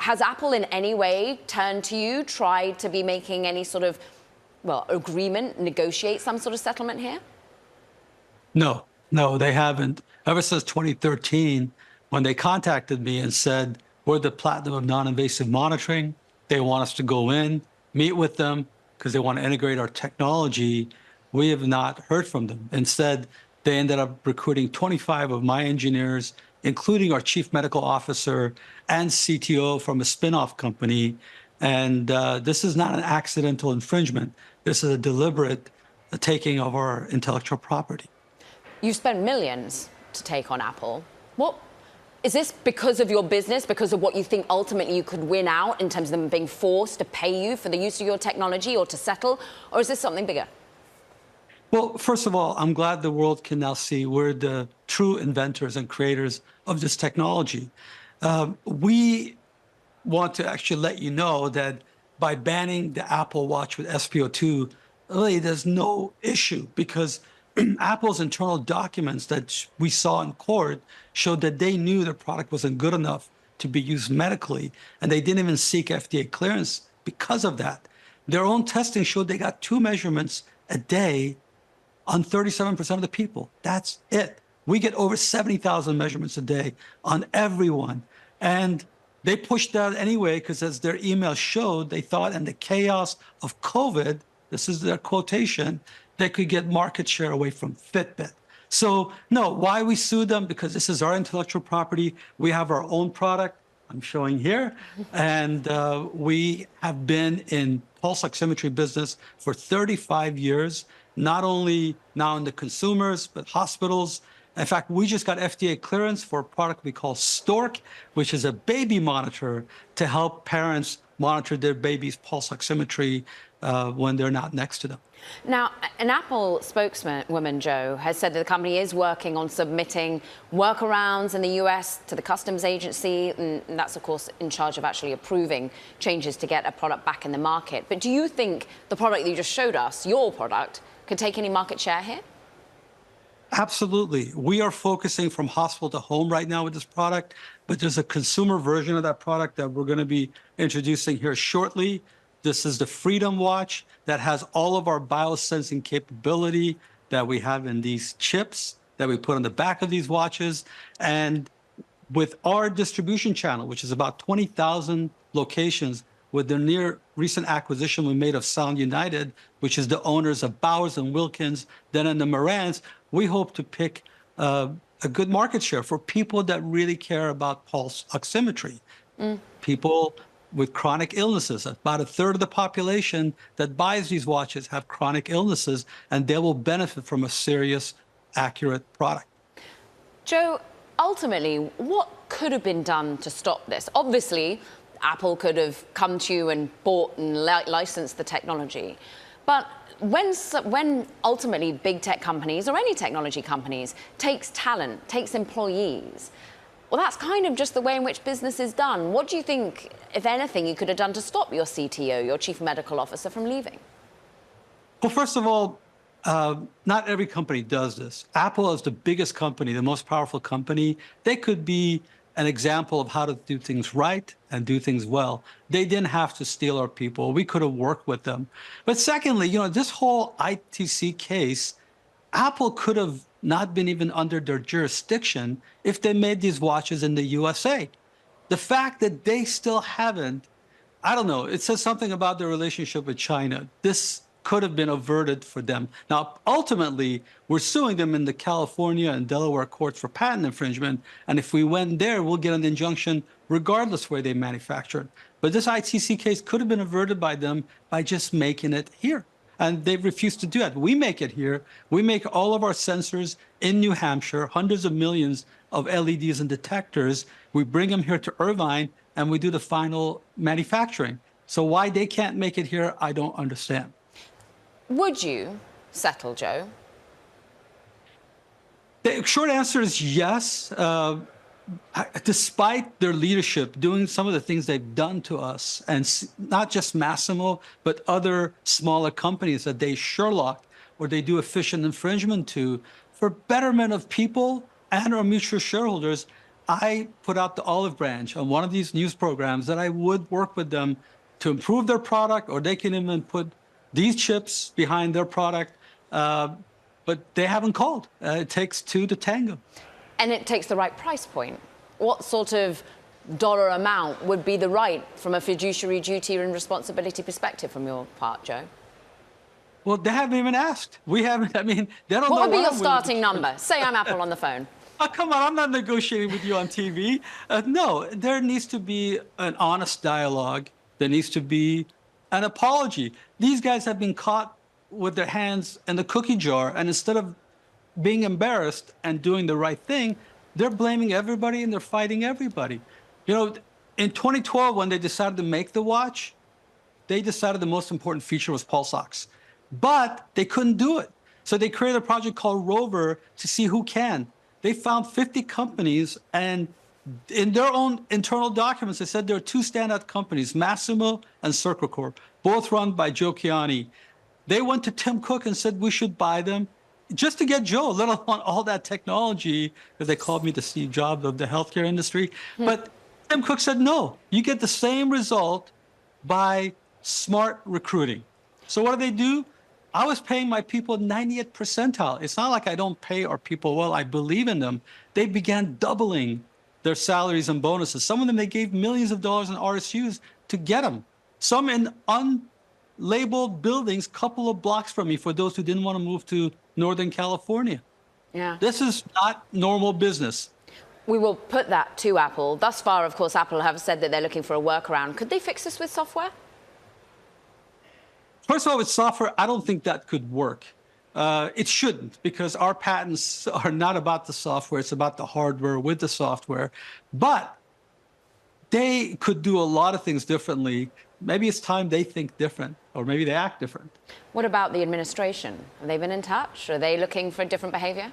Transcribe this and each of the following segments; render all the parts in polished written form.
Has Apple in any way turned to you, tried to be making any sort of, well, agreement, negotiate some sort of settlement here? No, no, they haven't. Ever since 2013, when they contacted me and said, we're the platinum of non-invasive monitoring, they want us to go in, meet with them, because they want to integrate our technology, we have not heard from them. Instead, they ended up recruiting 25 of my engineers, including our chief medical officer and CTO from a spin-off company. And this is not an accidental infringement. This is a deliberate taking of our intellectual property. You spent millions to take on Apple. What is this because of your business, because of what you think ultimately you could win out in terms of them being forced to pay you for the use of your technology or to settle, or is this something bigger? Well, first of all, I'm glad the world can now see we're the true inventors and creators of this technology. We want to actually let you know that by banning the Apple Watch with SpO2, really there's no issue, because Apple's internal documents that we saw in court showed that they knew the product wasn't good enough to be used medically, and they didn't even seek FDA clearance because of that. Their own testing showed they got 2 measurements a day on 37% of the people. That's it. We get over 70,000 measurements a day on everyone. And they pushed that anyway, because as their email showed, they thought in the chaos of COVID, this is their quotation, they could get market share away from Fitbit. So no, why we sued them? Because this is our intellectual property. We have our own product, I'm showing here. And we have been in pulse oximetry business for 35 years, not only now in the consumers, but hospitals. In fact, we just got FDA clearance for a product we call Stork, which is a baby monitor to help parents monitor their baby's pulse oximetry when they're not next to them. Now, an Apple spokeswoman, Joe, has said that the company is working on submitting workarounds in the US to the customs agency, and that's, of course, in charge of actually approving changes to get a product back in the market. But do you think the product that you just showed us, your product, could take any market share here? Absolutely. We are focusing from hospital to home right now with this product, but there's a consumer version of that product that we're going to be introducing here shortly. This is the Freedom Watch that has all of our biosensing capability that we have in these chips that we put on the back of these watches. And with our distribution channel, which is about 20,000 locations, with the near recent acquisition we made of Sound United, which is the owners of Bowers and Wilkins, then in the Marantz, we hope to pick a good market share for people that really care about pulse oximetry. People with chronic illnesses. About a third of the population that buys these watches have chronic illnesses, and they will benefit from a serious, accurate product. Joe, ultimately, what could have been done to stop this? Obviously, Apple could have come to you and bought and licensed the technology. But when ultimately big tech companies or any technology companies takes talent, takes employees, well, that's kind of just the way in which business is done. What do you think, if anything, you could have done to stop your CTO, your chief medical officer, from leaving? Well, first of all, not every company does this. Apple is the biggest company, the most powerful company. They could be an example of how to do things right and do things well. They didn't have to steal our people. We could have worked with them. But secondly, this whole ITC case, Apple could have not been even under their jurisdiction if they made these watches in the USA. The fact that they still haven't, I don't know, it says something about their relationship with China. This could have been averted for them. Now, ultimately, we're suing them in the California and Delaware courts for patent infringement. And if we went there, we'll get an injunction regardless where they manufactured. But this ITC case could have been averted by them by just making it here. And they've refused to do that. We make it here. We make all of our sensors in New Hampshire, hundreds of millions of LEDs and detectors. We bring them here to Irvine, and we do the final manufacturing. So why they can't make it here, I don't understand. Would you settle, Joe? The short answer is yes. Despite their leadership doing some of the things they've done to us, and not just Masimo, but other smaller companies that they Sherlock or they do efficient infringement to, for betterment of people and our mutual shareholders, I put out the olive branch on one of these news programs that I would work with them to improve their product, or they can even put these chips behind their product. But they haven't called. It takes two to tango. And it takes the right price point. What sort of dollar amount would be the right from a fiduciary duty and responsibility perspective from your part, Joe? Well, they haven't even asked. We haven't. I mean, they don't know. What would be your starting number? Say I'm Apple on the phone. Oh, come on, I'm not negotiating with you on TV. No, there needs to be an honest dialogue. There needs to be an apology. These guys have been caught with their hands in the cookie jar, and instead of being embarrassed and doing the right thing, they're blaming everybody and they're fighting everybody. You know, in 2012, when they decided to make the watch, they decided the most important feature was pulse ox, but they couldn't do it. So they created a project called Rover to see who can. They found 50 companies, and in their own internal documents, they said there are two standout companies, Masimo and Corp, both run by Joe Kiani. They went to Tim Cook and said we should buy them just to get Joe, let alone all that technology, because they called me the Steve Jobs of the healthcare industry. But Tim Cook said, no, you get the same result by smart recruiting. So what do? I was paying my people 90th percentile. It's not like I don't pay our people well. I believe in them. They began doubling their salaries and bonuses. Some of them, they gave millions of dollars in RSUs to get them. Some in unlabeled buildings, couple of blocks from me, for those who didn't want to move to Northern California. Yeah. This is not normal business. We will put that to Apple. Thus far, of course, Apple have said that they're looking for a workaround. Could they fix this with software? First of all, with software, I don't think that could work. It shouldn't, because our patents are not about the software. It's about the hardware with the software. But they could do a lot of things differently. Maybe it's time they think different, or maybe they act different. What about the administration? Have they been in touch? Are they looking for different behavior?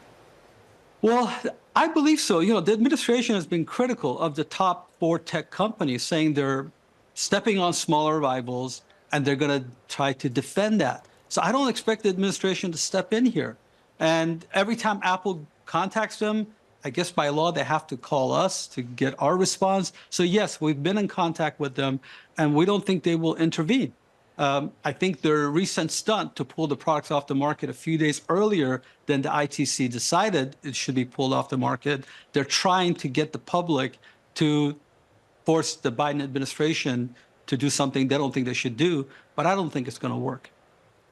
Well, I believe so. You know, the administration has been critical of the top 4 tech companies, saying they're stepping on smaller rivals, and they're going to try to defend that. So I don't expect the administration to step in here. And every time Apple contacts them, I guess by law, they have to call us to get our response. So yes, we've been in contact with them, and we don't think they will intervene. I think their recent stunt to pull the products off the market a few days earlier than the ITC decided it should be pulled off the market, they're trying to get the public to force the Biden administration to do something they don't think they should do, but I don't think it's going to work.